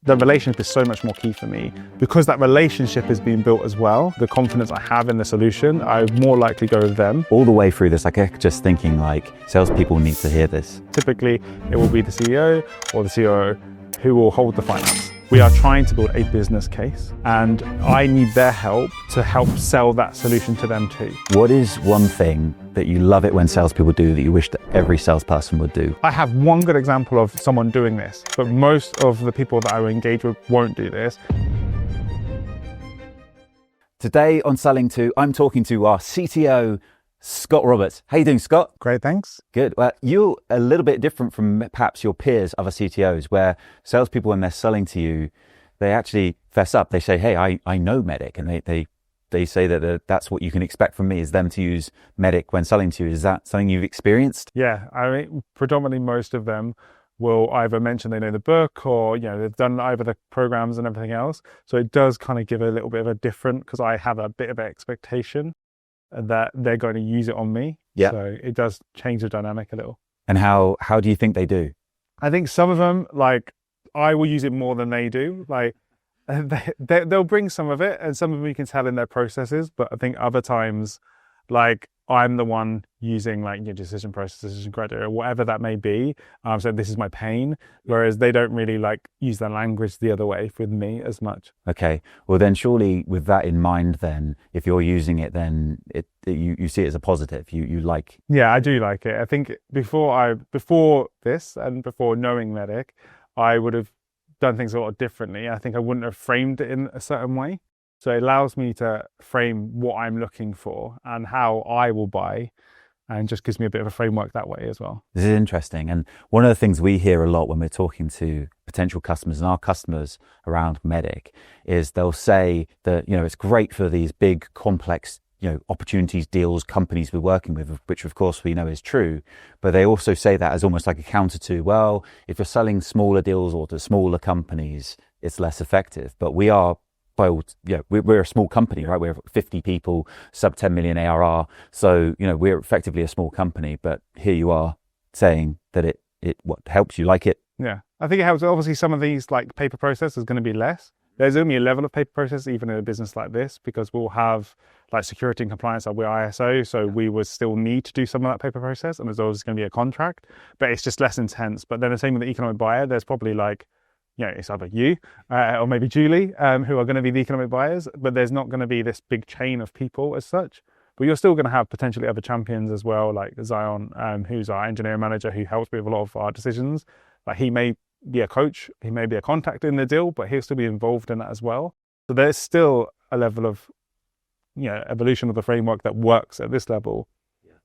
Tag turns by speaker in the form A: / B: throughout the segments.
A: The relationship is so much more key for me. Because that relationship is being built as well, the confidence I have in the solution, I more likely go with them.
B: All the way through this, like just thinking like salespeople need to hear this.
A: Typically, it will be the CEO or the COO who will hold the finance. We are trying to build a business case and I need their help to help sell that solution to them too.
B: What is one thing that you love it when salespeople do that you wish that every salesperson would do?
A: I have one good example of someone doing this, but most of the people that I will engage with won't do this.
B: Today on Selling To, I'm talking to our CTO, Scott Roberts. How you doing, Scott?
A: Great, thanks.
B: Good. Well, you're a little bit different from perhaps your peers, other CTOs, where salespeople, when they're selling to you, they actually fess up. They say, hey, I know MEDDICC, and they say that that's what you can expect from me, is them to use MEDDICC when selling to you. Is that something you've experienced?
A: Yeah, I mean, predominantly most of them will either mention they know the book or, they've done either the programs and everything else. So it does kind of give a little bit of a different, because I have a bit of an expectation that they're going to use it on me.
B: Yeah.
A: So it does change the dynamic a little.
B: And how do you think they do?
A: I think some of them, like, I will use it more than they do. Like, they'll bring some of it, and some of them you can tell in their processes. But I think other times, like, I'm the one using like your decision process, decision criteria, whatever that may be. So this is my pain, whereas they don't really like use the language the other way with me as much. Okay,
B: well then surely with that in mind, then if you're using it, then you see it as a positive. You like. Yeah, I do like it. I think before this and before knowing MEDDICC, I would have done things a lot differently. I think I wouldn't have framed it in a certain way. So it allows me to frame what I'm looking for and how I will buy, and just gives me a bit of a framework that way as well. This is interesting. And one of the things we hear a lot when we're talking to potential customers and our customers around MEDDICC is they'll say that, it's great for these big, complex, opportunities, deals, companies we're working with, which of course we know is true. But they also say that as almost like a counter to, well, if you're selling smaller deals or to smaller companies, it's less effective. But we are, we're a small company, right? We're 50 people, sub 10 million ARR. So, we're effectively a small company, but here you are saying that it what helps you like it.
A: Yeah, I think it helps. Obviously, some of these like paper process is going to be less. There's only a level of paper process, even in a business like this, because we'll have like security and compliance, like we're ISO. So we would still need to do some of that paper process, and there's always going to be a contract, but it's just less intense. But then the same with the economic buyer, there's probably like, it's either you or maybe Julie who are going to be the economic buyers, but there's not going to be this big chain of people as such. But you're still going to have potentially other champions as well, like Zion, who's our engineering manager, who helps with a lot of our decisions. Like he may be a coach, he may be a contact in the deal, but he'll still be involved in that as well. So there's still a level of, evolution of the framework that works at this level,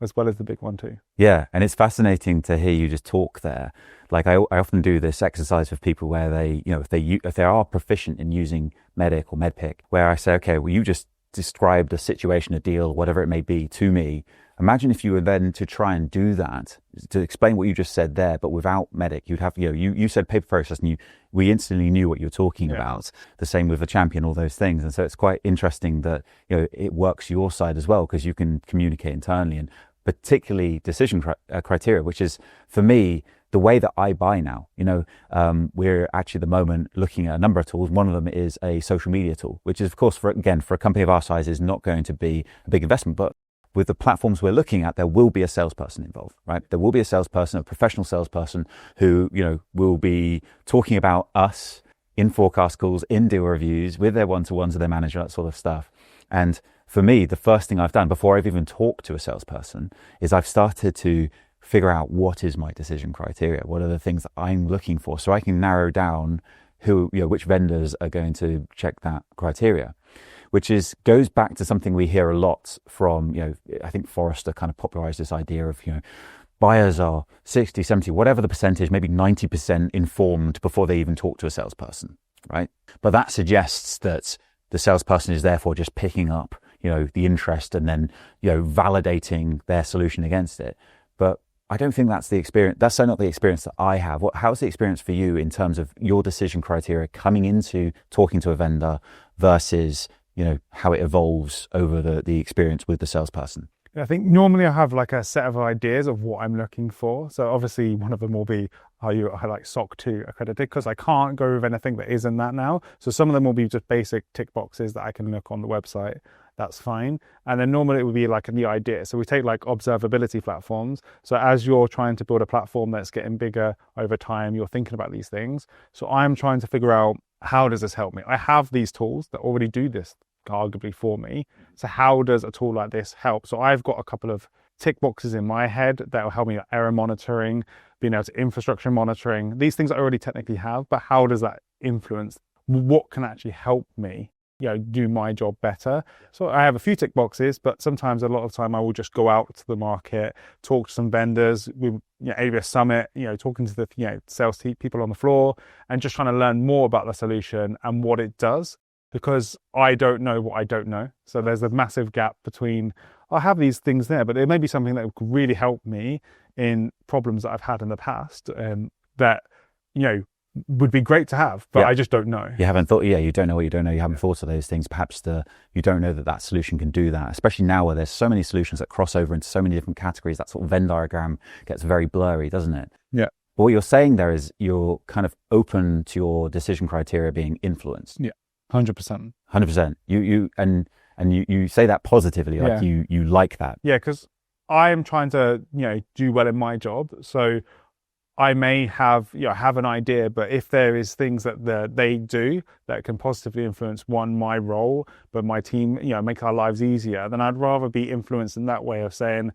A: as well as the big one too.
B: Yeah, and it's fascinating to hear you just talk there. Like I often do this exercise with people where they, if they are proficient in using MEDDICC or MEDDPICC, where I say, okay, well, you just described a situation, a deal, whatever it may be to me. Imagine if you were then to try and do that, to explain what you just said there, but without MEDDICC, you'd have, you said paper process, and we instantly knew what you were talking about. The same with a champion, all those things. And so it's quite interesting that, it works your side as well, because you can communicate internally, and particularly decision criteria, which is, for me, the way that I buy now. We're actually at the moment looking at a number of tools. One of them is a social media tool, which is, of course, for a company of our size, is not going to be a big investment. But with the platforms we're looking at, there will be a salesperson involved, right? There will be a salesperson, a professional salesperson who, will be talking about us in forecast calls, in deal reviews, with their one-to-ones with their manager, that sort of stuff. And for me, the first thing I've done before I've even talked to a salesperson is I've started to figure out what is my decision criteria. What are the things that I'm looking for, so I can narrow down which vendors are going to check that criteria, which goes back to something we hear a lot from, I think Forrester kind of popularized this idea of, buyers are 60, 70, whatever the percentage, maybe 90% informed before they even talk to a salesperson, right? But that suggests that the salesperson is therefore just picking up, the interest and then, validating their solution against it. But I don't think that's the experience. That's certainly not the experience that I have. How's the experience for you in terms of your decision criteria coming into talking to a vendor versus, how it evolves over the experience with the salesperson?
A: I think normally I have like a set of ideas of what I'm looking for. So obviously one of them will be, are you like SOC 2 accredited? Because I can't go with anything that isn't that now. So some of them will be just basic tick boxes that I can look on the website. That's fine. And then normally it would be like a new idea. So we take like observability platforms. So as you're trying to build a platform that's getting bigger over time, you're thinking about these things. So I'm trying to figure out, how does this help me? I have these tools that already do this arguably for me. So how does a tool like this help? So I've got a couple of tick boxes in my head that will help me with error monitoring, being able to infrastructure monitoring, these things I already technically have, but how does that influence what can actually help me, do my job better? So I have a few tick boxes, but sometimes a lot of time I will just go out to the market, talk to some vendors, AWS Summit, talking to the sales people on the floor and just trying to learn more about the solution and what it does, because I don't know what I don't know. So there's a massive gap between, I have these things there, but there may be something that could really help me in problems that I've had in the past that, would be great to have, but I just don't know.
B: You haven't thought, you don't know what you don't know. You haven't thought of those things. Perhaps you don't know that solution can do that, especially now where there's so many solutions that cross over into so many different categories. That sort of Venn diagram gets very blurry, doesn't it?
A: Yeah.
B: But what you're saying there is you're kind of open to your decision criteria being influenced.
A: Yeah, 100%.
B: 100%. You say that positively, like you like that.
A: Yeah, because I am trying to, do well in my job. So I may have, have an idea, but if there is things that they do that can positively influence my role, but my team, make our lives easier, then I'd rather be influenced in that way of saying,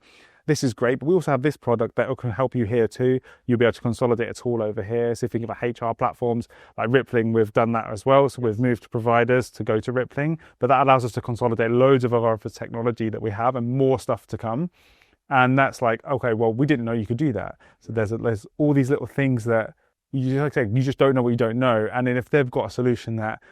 A: this is great, but we also have this product that can help you here too. You'll be able to consolidate a tool over here. So if you think about HR platforms like Rippling, we've done that as well. So we've moved providers to go to Rippling, but that allows us to consolidate loads of other technology that we have and more stuff to come. And that's like, okay, well, we didn't know you could do that. So there's all these little things that you just don't know what you don't know. And then if they've got a solution that,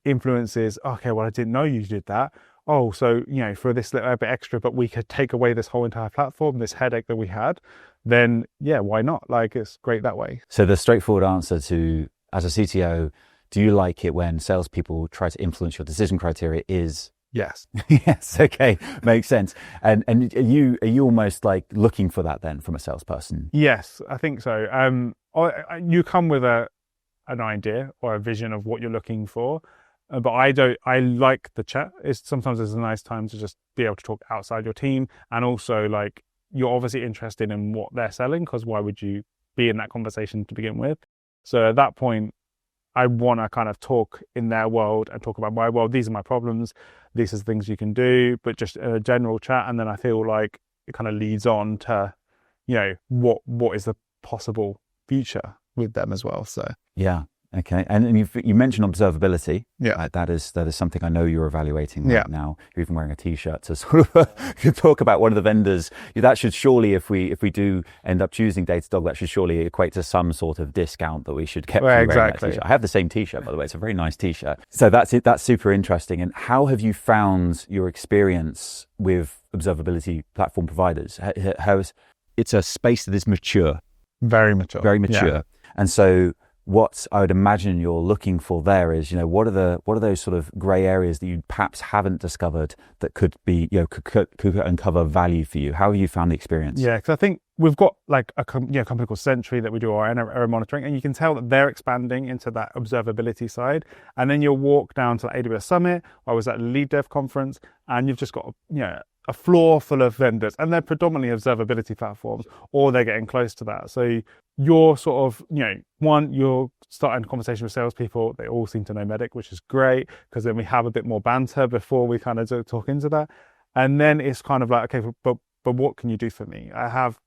A: influences, okay, well, I didn't know you did that. Oh, so, for this little bit extra, but we could take away this whole entire platform, this headache that we had, then why not? Like, it's great that way.
B: So the straightforward answer to, as a CTO, do you like it when salespeople try to influence your decision criteria is?
A: Yes.
B: Yes. Okay. Makes sense. And are you almost like looking for that then from a salesperson?
A: Yes, I think so. You come with an idea or a vision of what you're looking for, but I like the chat. Sometimes it's a nice time to just be able to talk outside your team, and also like you're obviously interested in what they're selling, because why would you be in that conversation to begin with? So at that point, I want to kind of talk in their world and talk about my world. These are my problems. These are the things you can do, but just a general chat. And then I feel like it kind of leads on to, what is the possible future with them as well. So
B: yeah. Okay. And you mentioned observability.
A: Yeah.
B: That is something I know you're evaluating right now. You're even wearing a t-shirt to sort of talk about one of the vendors. That should surely, if we do end up choosing Datadog, that should surely equate to some sort of discount that we should get.
A: Well, exactly.
B: I have the same t-shirt, by the way. It's a very nice t-shirt. So that's it. That's super interesting. And how have you found your experience with observability platform providers? It's a space that is mature.
A: Very mature.
B: Very mature. Yeah. And so what I would imagine you're looking for there is, what are those sort of grey areas that you perhaps haven't discovered that could be, could uncover value for you? How have you found the experience?
A: Yeah, because I think we've got like a company called Sentry that we do our error monitoring, and you can tell that they're expanding into that observability side. And then you'll walk down to the AWS Summit. I was at the Lead Dev conference, and you've just got a floor full of vendors, and they're predominantly observability platforms, or they're getting close to that. So you're sort of, you're starting a conversation with salespeople. They all seem to know MEDDICC, which is great, because then we have a bit more banter before we kind of talk into that. And then it's kind of like, okay, but what can you do for me? I have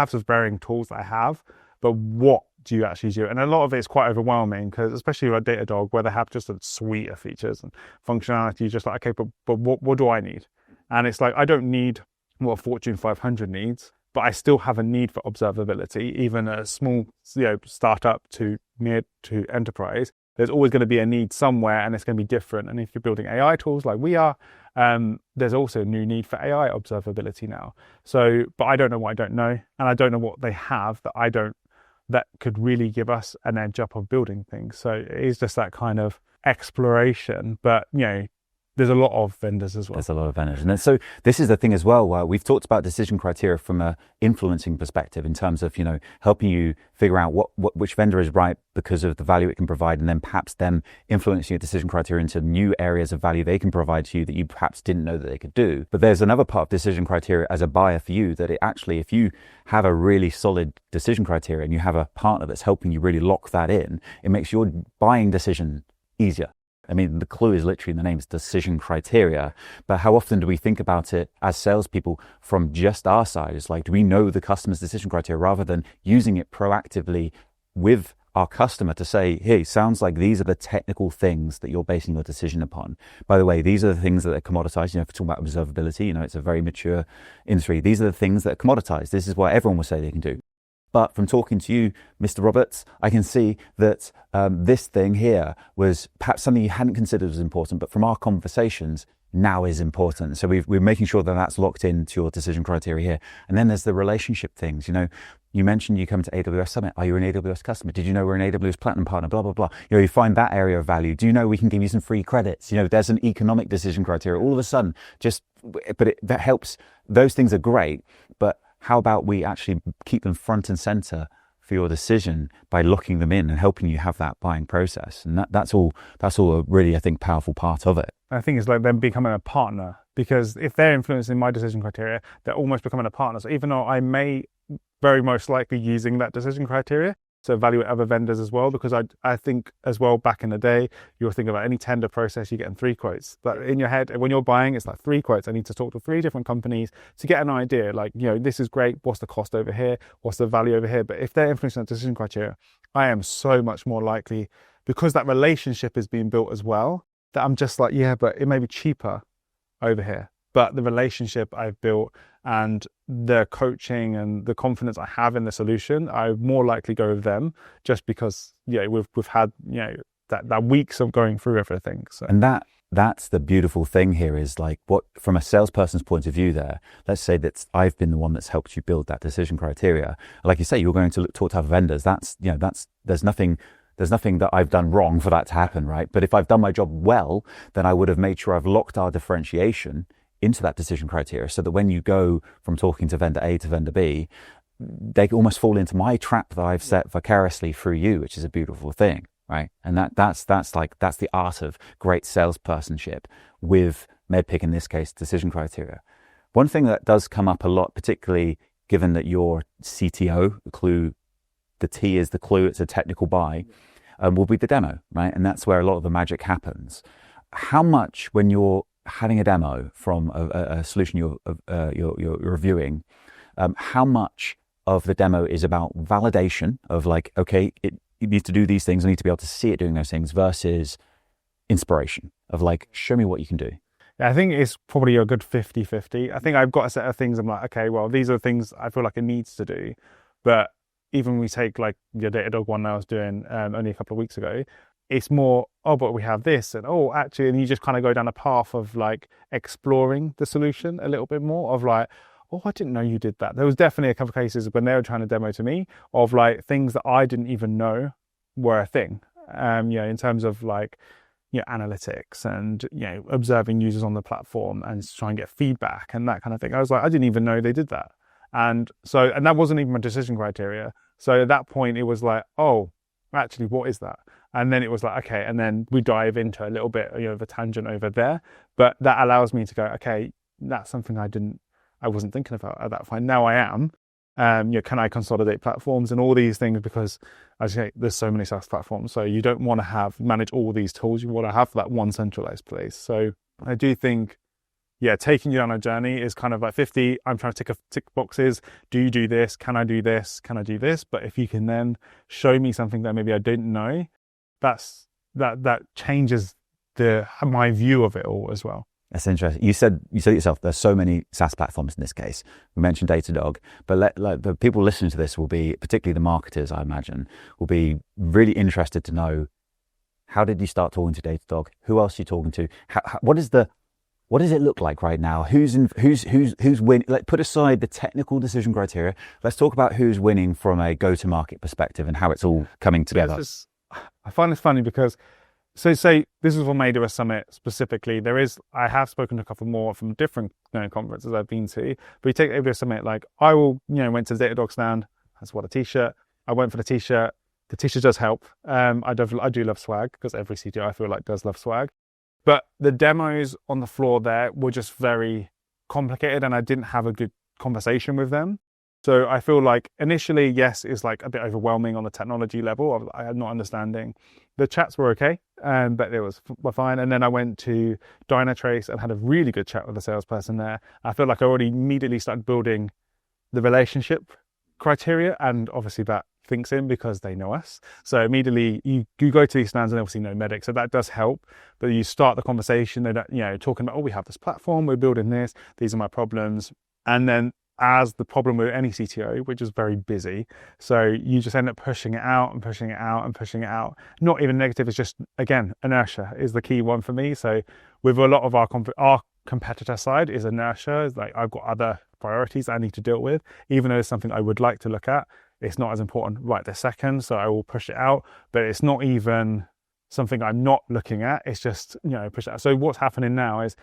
A: some varying tools that I have, but what do you actually do? And a lot of it is quite overwhelming, because especially with Datadog, where they have just a suite of features and functionality, you're just like, okay, but what do I need? And it's like, I don't need what a Fortune 500 needs, but I still have a need for observability. Even a small startup to mid to enterprise, there's always going to be a need somewhere, and it's going to be different. And if you're building AI tools like we are, there's also a new need for AI observability now. So, but I don't know what I don't know, and I don't know what they have that could really give us an edge up of building things. So it is just that kind of exploration. But there's a lot of vendors as well.
B: There's a lot of vendors. And so this is the thing as well, where we've talked about decision criteria from a influencing perspective in terms of, helping you figure out which vendor is right because of the value it can provide, and then perhaps them influencing your decision criteria into new areas of value they can provide to you that you perhaps didn't know that they could do. But there's another part of decision criteria as a buyer for you, that it actually, if you have a really solid decision criteria and you have a partner that's helping you really lock that in, it makes your buying decision easier. I mean, the clue is literally in the name, it's decision criteria. But how often do we think about it as salespeople from just our side? It's like, do we know the customer's decision criteria rather than using it proactively with our customer to say, hey, sounds like these are the technical things that you're basing your decision upon. By the way, these are the things that are commoditized. If we're talking about observability, it's a very mature industry. These are the things that are commoditized. This is what everyone will say they can do. But from talking to you, Mr. Roberts, I can see that this thing here was perhaps something you hadn't considered was important, but from our conversations, now is important. So we're making sure that that's locked into your decision criteria here. And then there's the relationship things. You mentioned you come to AWS Summit. Are you an AWS customer? Did you know we're an AWS Platinum partner? Blah, blah, blah. You find that area of value. Do you know we can give you some free credits? There's an economic decision criteria. All of a sudden, that helps. Those things are great, but how about we actually keep them front and center for your decision by locking them in and helping you have that buying process? And that's all a really, I think, powerful part of it.
A: I think it's like them becoming a partner, because if they're influencing my decision criteria, they're almost becoming a partner. So even though I may very most likely using that decision criteria to evaluate other vendors as well, because I think as well, back in the day, you'll think about any tender process, you're getting 3 quotes. But in your head, when you're buying, it's like 3 quotes. I need to talk to 3 different companies to get an idea, like, this is great. What's the cost over here? What's the value over here? But if they're influencing that decision criteria, I am so much more likely, because that relationship is being built as well, that I'm just like, yeah, but it may be cheaper over here. But the relationship I've built and the coaching and the confidence I have in the solution, I more likely go with them, just because we've had that weeks of going through everything. So.
B: And that's the beautiful thing here is like, what from a salesperson's point of view there, let's say that I've been the one that's helped you build that decision criteria. Like you say, you're going to talk to other vendors. There's nothing that I've done wrong for that to happen, right? But if I've done my job well, then I would have made sure I've locked our differentiation into that decision criteria, so that when you go from talking to vendor A to vendor B, they almost fall into my trap that I've set vicariously through you, which is a beautiful thing, right? And that's the art of great salespersonship with MEDDICC, in this case, decision criteria. One thing that does come up a lot, particularly given that you're CTO, the T is the clue, it's a technical buy, will be the demo, right? And that's where a lot of the magic happens. How much, when you're having a demo from a solution you're reviewing, how much of the demo is about validation of like, okay, it needs to do these things, I need to be able to see it doing those things, versus inspiration of like, show me what you can do?
A: I think it's probably a good 50-50. I think I've got a set of things I'm like, okay, well, these are the things I feel like it needs to do. But even when we take like the Datadog one I was doing only a couple of weeks ago, it's more, but we have this, and actually, and you just kind of go down a path of like exploring the solution a little bit more, of like, I didn't know you did that. There was definitely a couple of cases when they were trying to demo to me of like things that I didn't even know were a thing, in terms of like, analytics and, observing users on the platform and trying to get feedback and that kind of thing. I was like, I didn't even know they did that. And that wasn't even my decision criteria. So at that point, it was like, actually, what is that? And then it was like, okay, and then we dive into a little bit of a tangent over there, but that allows me to go, okay, that's something I wasn't thinking about at that point. Now I am. Can I consolidate platforms and all these things? Because as you say, there's so many SaaS platforms, so you don't want to manage all these tools. You want to have that one centralized place. So I do think, taking you on a journey is kind of like 50. I'm trying to tick boxes. Do you do this? Can I do this? Can I do this? But if you can then show me something that maybe I didn't know, that changes my view of it all as well.
B: That's interesting. You said it yourself, there's so many SaaS platforms in this case. We mentioned Datadog, but the people listening to this will be, particularly the marketers, I imagine, will be really interested to know, how did you start talking to Datadog? Who else are you talking to? What does it look like right now? Who's winning? Like, put aside the technical decision criteria. Let's talk about who's winning from a go-to-market perspective and how it's all coming together.
A: I find this funny because So say this is for MEDDICC Summit specifically. I have spoken to a couple more from different conferences I've been to. But you take MEDDICC Summit, like I will, went to the Datadog stand. That's what a t-shirt. I went for the t-shirt. The t-shirt does help. I do love swag because every CTO I feel like does love swag. But the demos on the floor there were just very complicated, and I didn't have a good conversation with them. So I feel like initially, yes, it's like a bit overwhelming on the technology level. I had not understanding. The chats were okay, but it were fine. And then I went to Dynatrace and had a really good chat with the salesperson there. I feel like I already immediately started building the relationship criteria, and obviously that thinks in because they know us. So immediately you go to these stands and obviously know MEDDICC, so that does help. But you start the conversation, they're talking about, oh, we have this platform, we're building this, these are my problems. And then as the problem with any CTO, which is very busy, so you just end up pushing it out and pushing it out and pushing it out. Not even negative, it's just, again, inertia is the key one for me. So with a lot of our competitor side is inertia. It's like I've got other priorities I need to deal with, even though it's something I would like to look at. It's not as important right this second, so I will push it out. But it's not even something I'm not looking at. It's just, push it out. So what's happening now is,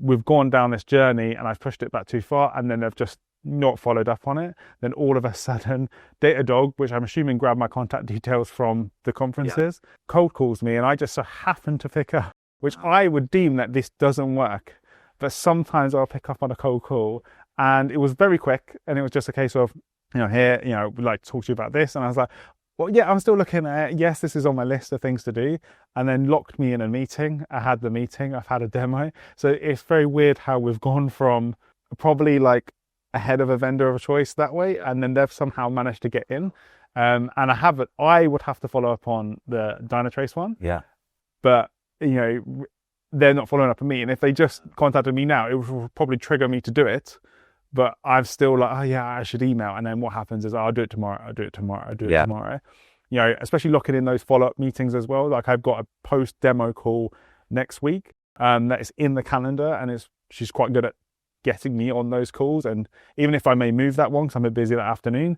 A: we've gone down this journey and I've pushed it back too far, and then they've just not followed up on it. Then all of a sudden, Datadog, which I'm assuming grabbed my contact details from the conferences, cold calls me, and I just so happen to pick up, which I would deem that this doesn't work. But sometimes I'll pick up on a cold call, and it was very quick, and it was just a case of, we'd like to talk to you about this. And I was like, well, yeah, I'm still looking at it. Yes, this is on my list of things to do. And then locked me in a meeting. I had the meeting, I've had a demo. So it's very weird how we've gone from probably like ahead of a vendor of choice that way, and then they've somehow managed to get in. And I would have to follow up on the Dynatrace one.
B: Yeah.
A: But, they're not following up on me. And if they just contacted me now, it would probably trigger me to do it. But I'm still like, oh yeah, I should email. And then what happens is, I'll do it tomorrow, I'll do it tomorrow. Especially locking in those follow-up meetings as well. Like I've got a post-demo call next week that is in the calendar, and she's quite good at getting me on those calls. And even if I may move that one because I'm a bit busy that afternoon,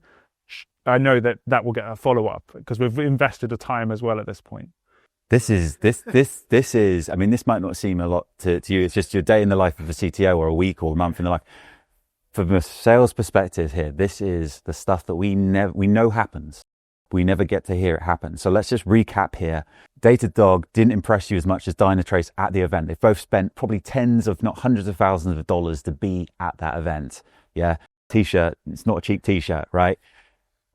A: I know that will get a follow-up because we've invested the time as well at this point.
B: This is, I mean, this might not seem a lot to you. It's just your day in the life of a CTO, or a week or a month in the life. From a sales perspective here, this is the stuff that we know happens. We never get to hear it happen. So let's just recap here. Datadog didn't impress you as much as Dynatrace at the event. They've both spent probably tens of not hundreds of thousands of dollars to be at that event. Yeah, t-shirt, it's not a cheap t-shirt, right?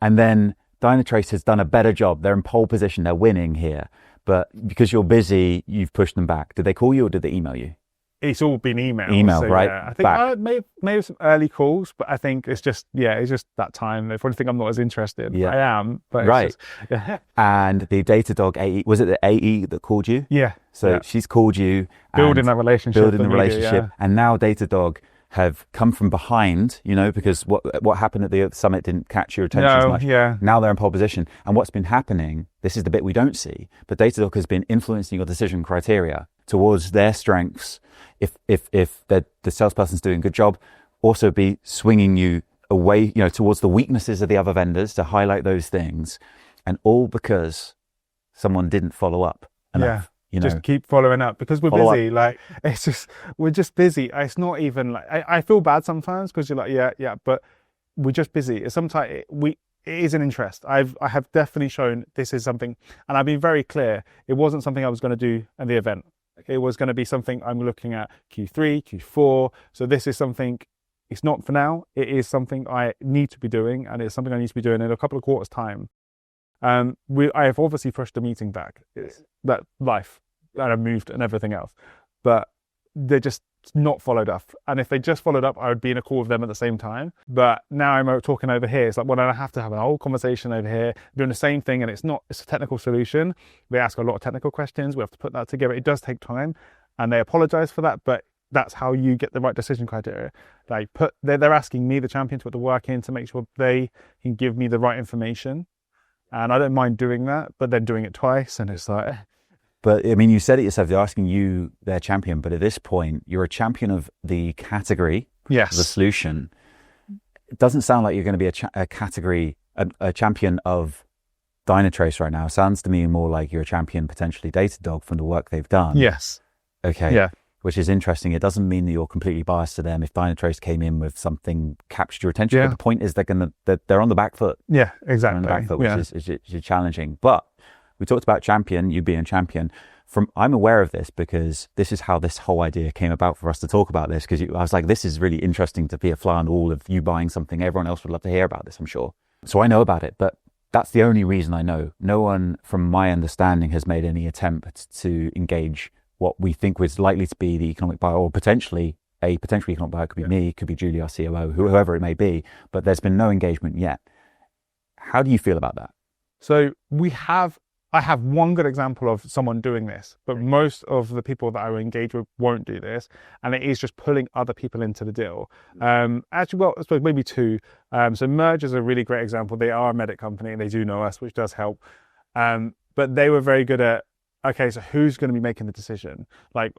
B: And then Dynatrace has done a better job. They're in pole position, they're winning here. But because you're busy, you've pushed them back. Did they call you or did they email you?
A: It's all been emailed.
B: Email, so, right?
A: Yeah. I think I maybe some early calls, but I think it's just that time. They probably think I'm not as interested.
B: Yeah.
A: I am, but
B: right.
A: It's just, yeah.
B: And the Datadog AE, was it the AE that called you?
A: Yeah.
B: So she's called you.
A: Building that relationship.
B: Yeah. And now Datadog have come from behind, because what happened at the summit didn't catch your attention as much.
A: Yeah.
B: Now they're in pole position. And what's been happening, this is the bit we don't see, but Datadog has been influencing your decision criteria towards their strengths. If the salesperson's doing a good job, also be swinging you away, towards the weaknesses of the other vendors to highlight those things. And all because someone didn't follow up enough.
A: Yeah. Just keep following up because we're busy. Like we're just busy. It's not even like I feel bad sometimes because you're like, yeah, but we're just busy. It's sometimes it is an interest. I have definitely shown this is something, and I've been very clear. It wasn't something I was going to do at the event. It was going to be something I'm looking at Q3, Q4. So this is something. It's not for now. It is something I need to be doing, and it's something I need to be doing in a couple of quarters' time. I have obviously pushed the meeting back. It's that life that I've moved and everything else, but they're just not followed up. And if they just followed up, I would be in a call with them at the same time. But now I'm talking over here. It's like, well, I have to have a whole conversation over here, doing the same thing. And it's a technical solution. They ask a lot of technical questions. We have to put that together. It does take time, and they apologize for that. But that's how you get the right decision criteria. They're asking me, the champion, to put the work in to make sure they can give me the right information. And I don't mind doing that, but then doing it twice, and it's like.
B: But I mean, you said it yourself, they're asking you their champion, but at this point, you're a champion of the category,
A: yes,
B: the solution. It doesn't sound like you're going to be a champion of Dynatrace right now sounds to me more like you're a champion, potentially Datadog, from the work they've done.
A: Yes.
B: Okay.
A: Yeah.
B: Which is interesting. It doesn't mean that you're completely biased to them. If Dynatrace came in with something captured your attention, but the point is they're on the back foot.
A: Yeah, exactly.
B: On the back foot, which is challenging. But we talked about champion, you being a champion. I'm aware of this because this is how this whole idea came about for us to talk about this, because I was like, this is really interesting to be a fly on the wall of you buying something. Everyone else would love to hear about this, I'm sure. So I know about it, but that's the only reason I know. No one, from my understanding, has made any attempt to engage what we think was likely to be the economic buyer, or potentially a potential economic buyer. Could be me, could be Julie, our COO, whoever it may be, but there's been no engagement yet. How do you feel about that?
A: So I have one good example of someone doing this, but most of the people that I will engage with won't do this, and it is just pulling other people into the deal. Actually, well, I suppose maybe two. So Merge is a really great example. They are a MEDDICC company, and they do know us, which does help. But they were very good at, okay, so who's going to be making the decision? Like,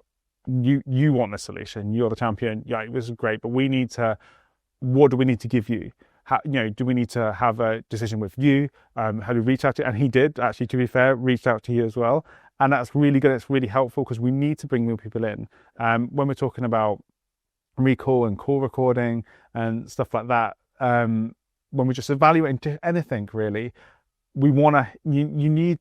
A: you want the solution, you're the champion. Yeah, this is great, but what do we need to give you? How, do we need to have a decision with you? How do we reach out to you? And he did, actually, to be fair, reached out to you as well. And that's really good. It's really helpful because we need to bring new people in. When we're talking about recall and call recording and stuff like that, when we're just evaluating anything, really, we want to, you need,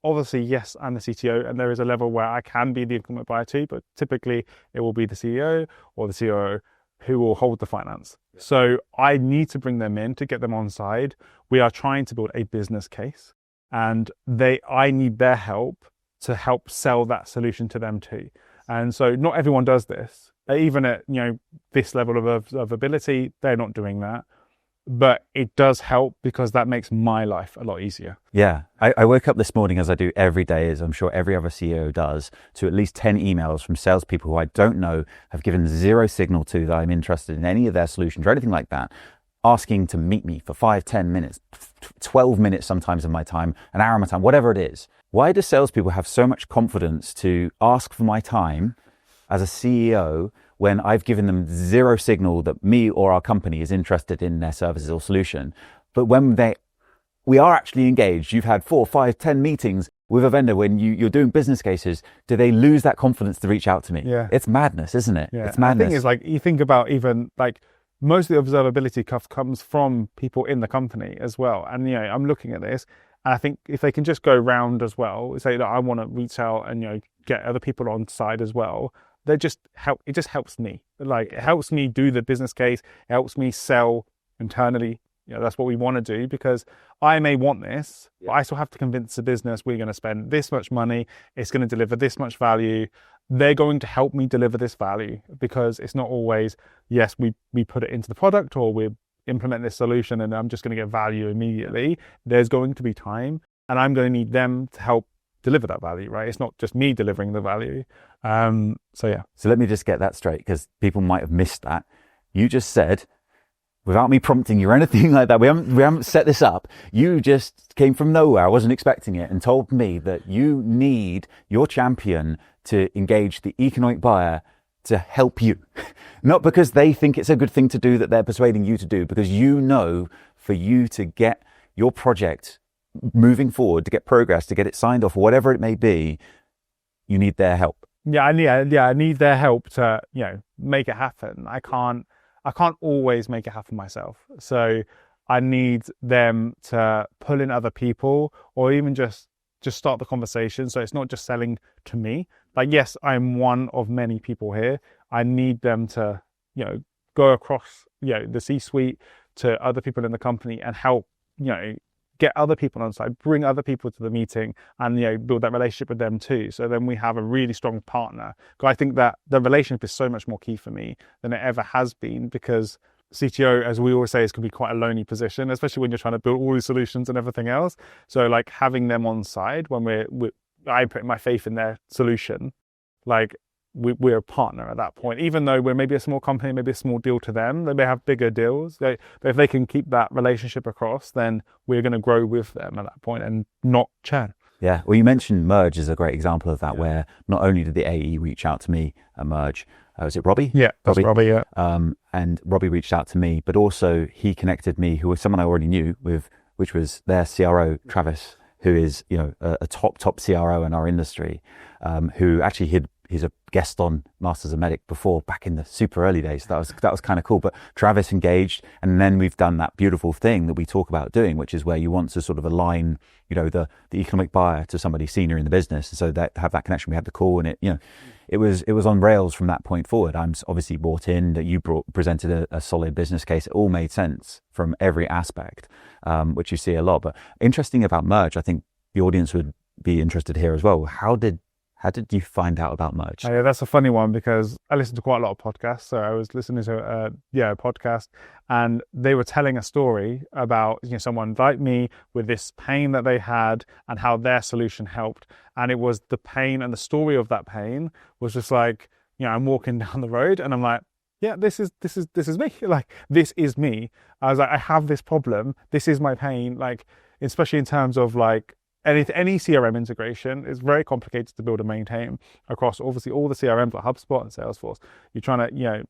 A: obviously, yes, I'm the CTO, and there is a level where I can be the economic buyer too, but typically it will be the CEO or the COO who will hold the finance. So I need to bring them in to get them on side. We are trying to build a business case, and I need their help to help sell that solution to them too. And so not everyone does this. Even at this level of ability, they're not doing that. But it does help because that makes my life a lot easier.
B: Yeah. I woke up this morning, as I do every day, as I'm sure every other CEO does, to at least 10 emails from salespeople who I don't know, have given zero signal to that I'm interested in any of their solutions or anything like that, asking to meet me for 5, 10 minutes, 12 minutes sometimes of my time, an hour of my time, whatever it is. Why do salespeople have so much confidence to ask for my time as a CEO when I've given them zero signal that me or our company is interested in their services or solution? But when we are actually engaged, you've had 4, 5, 10 meetings with a vendor, when you're doing business cases, do they lose that confidence to reach out to me?
A: Yeah.
B: It's madness, isn't it?
A: Yeah.
B: It's madness.
A: The thing is, like, you think about even like most of the observability stuff comes from people in the company as well. And, I'm looking at this, and I think if they can just go round as well, say that I want to reach out and, get other people on side as well, they just help. It just helps me. Like, it helps me do the business case. It helps me sell internally. That's what we want to do, because I may want this, but I still have to convince the business we're going to spend this much money. It's going to deliver this much value. They're going to help me deliver this value, because it's not always, yes, we put it into the product, or we implement this solution and I'm just going to get value immediately. There's going to be time, and I'm going to need them to help deliver that value, right? It's not just me delivering the value. So
B: let me just get that straight, because people might have missed that. You just said, without me prompting you or anything like that, we haven't set this up, you just came from nowhere, I wasn't expecting it, and told me that you need your champion to engage the economic buyer to help you. Not because they think it's a good thing to do that they're persuading you to do, because for you to get your project moving forward, to get progress, to get it signed off, whatever it may be, you need their help.
A: I need their help to, make it happen. I can't always make it happen myself. So I need them to pull in other people, or even just start the conversation. So it's not just selling to me. Like, yes, I'm one of many people here. I need them to, go across, the C-suite to other people in the company and help, get other people on side, bring other people to the meeting, and build that relationship with them too. So then we have a really strong partner. I think that the relationship is so much more key for me than it ever has been, because CTO, as we always say, can be quite a lonely position, especially when you're trying to build all these solutions and everything else. So like, having them on side when I put my faith in their solution, like, we're a partner at that point. Even though we're maybe a small company, maybe a small deal to them, they may have bigger deals. But if they can keep that relationship across, then we're going to grow with them at that point and not churn.
B: Yeah. Well, you mentioned Merge is a great example of that, where not only did the AE reach out to me at Merge, was it Robbie?
A: Yeah, that's Robbie, yeah.
B: And Robbie reached out to me, but also he connected me, who was someone I already knew with, which was their CRO, Travis, who is, you know, a top CRO in our industry, who actually he's a guest on Masters of MEDDICC before, back in the super early days. That was kind of cool. But Travis engaged, and then we've done that beautiful thing that we talk about doing, which is where you want to sort of align, you know, the economic buyer to somebody senior in the business, and so that have that connection. We had the call, and it was on rails from that point forward. I'm obviously bought in that you presented a solid business case. It all made sense from every aspect, which you see a lot. But interesting about Merge, I think the audience would be interested here as well. How did you find out about Merge?
A: Yeah, that's a funny one, because I listen to quite a lot of podcasts. So I was listening to a podcast, and they were telling a story about, you know, someone like me with this pain that they had and how their solution helped. And it was the pain, and the story of that pain was just like, you know, I'm walking down the road and I'm like, yeah, this is me. Like, this is me. I was like, I have this problem. This is my pain. Like, especially in terms of like, any CRM integration is very complicated to build and maintain across obviously all the CRMs like HubSpot and Salesforce. You're trying to, you know,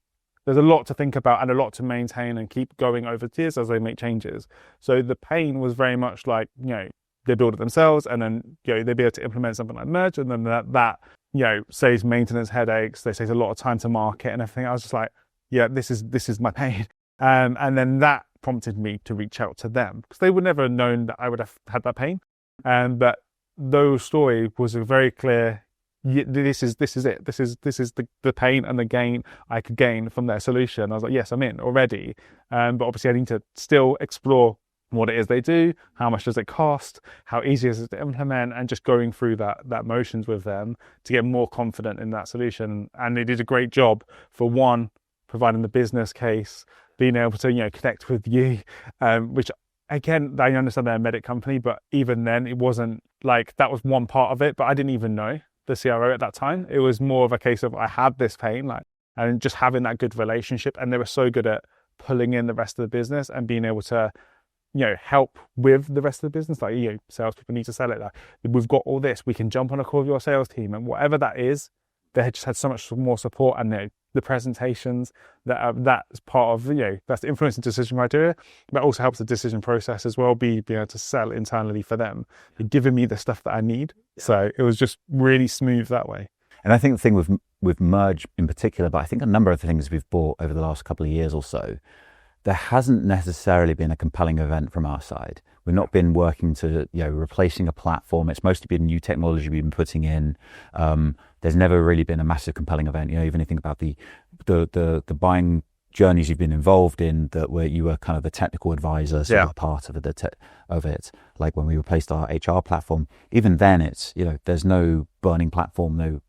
A: there's a lot to think about and a lot to maintain and keep going over tiers as they make changes. So the pain was very much like, you know, they build it themselves, and then, you know, they'd be able to implement something like Merge, and then that you know, saves maintenance headaches. They save a lot of time to market and everything. I was just like, yeah, this is my pain. And then that prompted me to reach out to them, because they would never have known that I would have had that pain. But those story was a very clear, this is it. This is the pain and the gain I could gain from their solution. I was like, yes, I'm in already. But obviously I need to still explore what it is they do, how much does it cost, how easy is it to implement, and just going through that motions with them to get more confident in that solution. And they did a great job for one, providing the business case, being able to, you know, connect with you, which, again, I understand they're a MEDDICC company, but even then it wasn't like, that was one part of it, but I didn't even know the CRO at that time. It was more of a case of, I had this pain, like, and just having that good relationship. And they were so good at pulling in the rest of the business and being able to, you know, help with the rest of the business. Like, you know, salespeople need to sell it. Like, we've got all this, we can jump on a call with your sales team, and whatever that is, they had just had so much more support. And, you know, the presentations that's part of, you know, that's influencing decision criteria, but also helps the decision process as well be able to sell internally for them. They're giving me the stuff that I need. So it was just really smooth that way.
B: And I think the thing with Merge in particular, but I think a number of things we've bought over the last couple of years or so, there hasn't necessarily been a compelling event from our side. We've not been working to, you know, replacing a platform. It's mostly been new technology we've been putting in. There's never really been a massive compelling event. You know, even if you think about the buying journeys you've been involved in, that where you were kind of the technical advisor, sort of part of it. Like when we replaced our HR platform, even then it's, you know, there's no burning platform, no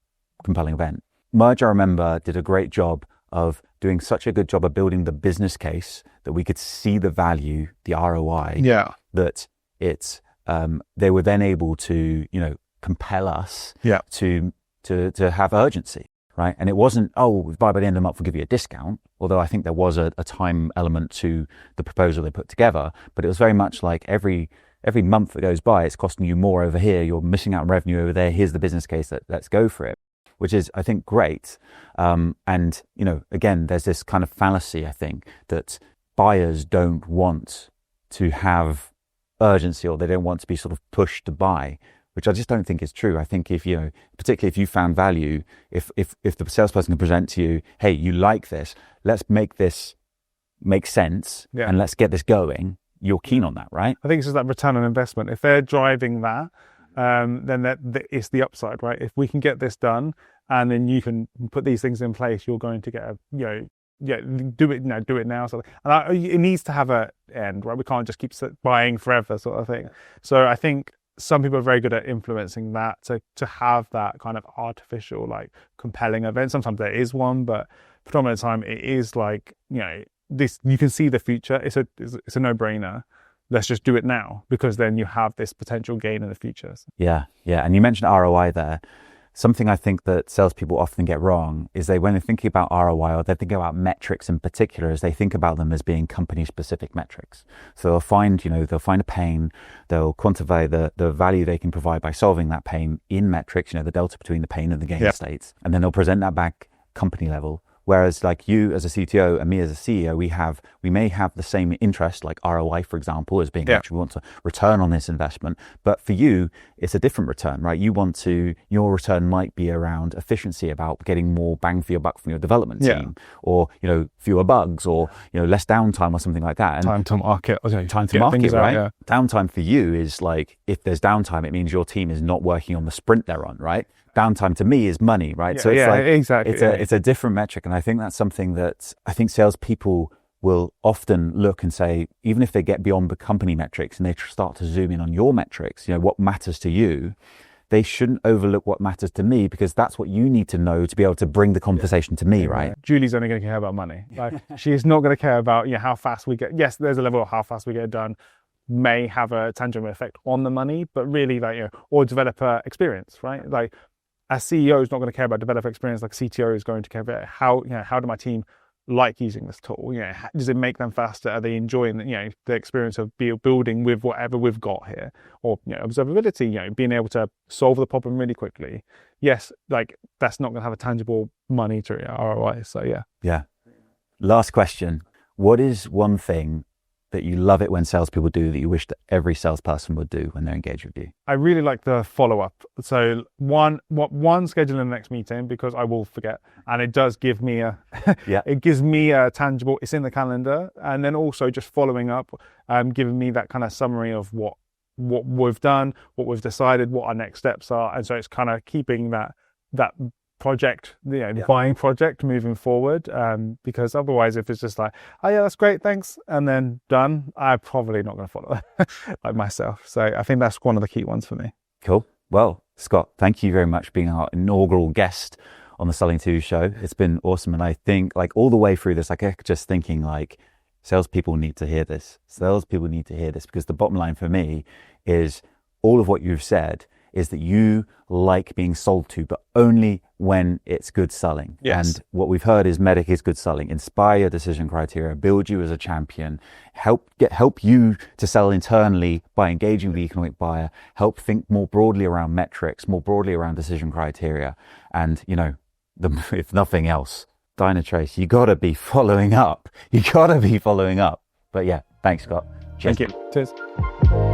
B: compelling event. Merge, I remember, did a great job of doing such a good job of building the business case that we could see the value, the ROI, that it's they were then able to, you know, compel us to have urgency, right? And it wasn't, oh, by the end of the month we'll give you a discount, although I think there was a time element to the proposal they put together, but it was very much like every month that goes by, it's costing you more over here, you're missing out on revenue over there, here's the business case, let's go for it. Which is, I think, great. And, you know, again, there's this kind of fallacy, I think, that buyers don't want to have urgency, or they don't want to be sort of pushed to buy, which I just don't think is true. I think if, you know, particularly if you found value, if the salesperson can present to you, hey, you like this, let's make this make sense and let's get this going, you're keen on that, right?
A: I think it's just that return on investment. If they're driving that, then it's the upside, right? If we can get this done, and then you can put these things in place, you're going to get do it now. So, it needs to have an end, right? We can't just keep buying forever, sort of thing. So I think some people are very good at influencing that to have that kind of artificial, like, compelling event. Sometimes there is one, but predominant of the time it is like, you know, this, you can see the future. It's a no-brainer. Let's just do it now, because then you have this potential gain in the future.
B: Yeah. And you mentioned ROI there. Something I think that salespeople often get wrong is when they're thinking about ROI, or they're thinking about metrics in particular, is they think about them as being company-specific metrics. So they'll find a pain, they'll quantify the value they can provide by solving that pain in metrics, you know, the delta between the pain and the gain states, and then they'll present that back company level Whereas like you as a CTO and me as a CEO, we may have the same interest, like ROI, for example, as being actually we want to return on this investment. But for you, it's a different return, right? Your return might be around efficiency, about getting more bang for your buck from your development team, or, fewer bugs, or, less downtime or something like that. And
A: time to market.
B: Time to market, right?
A: Out,
B: Downtime for you is like, if there's downtime, it means your team is not working on the sprint they're on, right? Downtime to me is money, right?
A: Yeah,
B: so it's
A: exactly.
B: It's a different metric. And I think that's something that I think salespeople will often look and say, even if they get beyond the company metrics and they start to zoom in on your metrics, what matters to you, they shouldn't overlook what matters to me, because that's what you need to know to be able to bring the conversation to me, right?
A: Julie's only going to care about money. Like, she's not going to care about how fast we get. Yes, there's a level of how fast we get it done may have a tangible effect on the money, but really, or developer experience, right? Like, a CEO is not going to care about developer experience like a CTO is going to care about how do my team like using this tool? Does it make them faster? Are they enjoying the experience of building with whatever we've got here? Or observability, being able to solve the problem really quickly. Yes, like that's not going to have a tangible monetary ROI. So yeah.
B: Last question. What is one thing that you love it when salespeople do that you wish that every salesperson would do when they're engaged with you?
A: I really like the follow-up. So one, schedule the next meeting, because I will forget, and it does give me it gives me a tangible, it's in the calendar, and then also just following up, giving me that kind of summary of what we've done, what we've decided, what our next steps are, and so it's kind of keeping that project, the buying project moving forward, because otherwise, if it's just like, oh yeah, that's great, thanks, and then done, I'm probably not going to follow like myself. So I think that's one of the key ones for me.
B: Cool. Well, Scott, thank you very much for being our inaugural guest on the Selling To show. It's been awesome. And I think like all the way through this, I kept just thinking like, salespeople need to hear this. Salespeople need to hear this, because the bottom line for me is all of what you've said is that you like being sold to, but only when it's good selling.
A: Yes.
B: And what we've heard is MEDDICC is good selling. Inspire your decision criteria, build you as a champion, help you to sell internally by engaging with the economic buyer, help think more broadly around metrics, more broadly around decision criteria. And, if nothing else, Dynatrace, you gotta be following up. But yeah, thanks, Scott. Cheers.
A: Thank you. Cheers.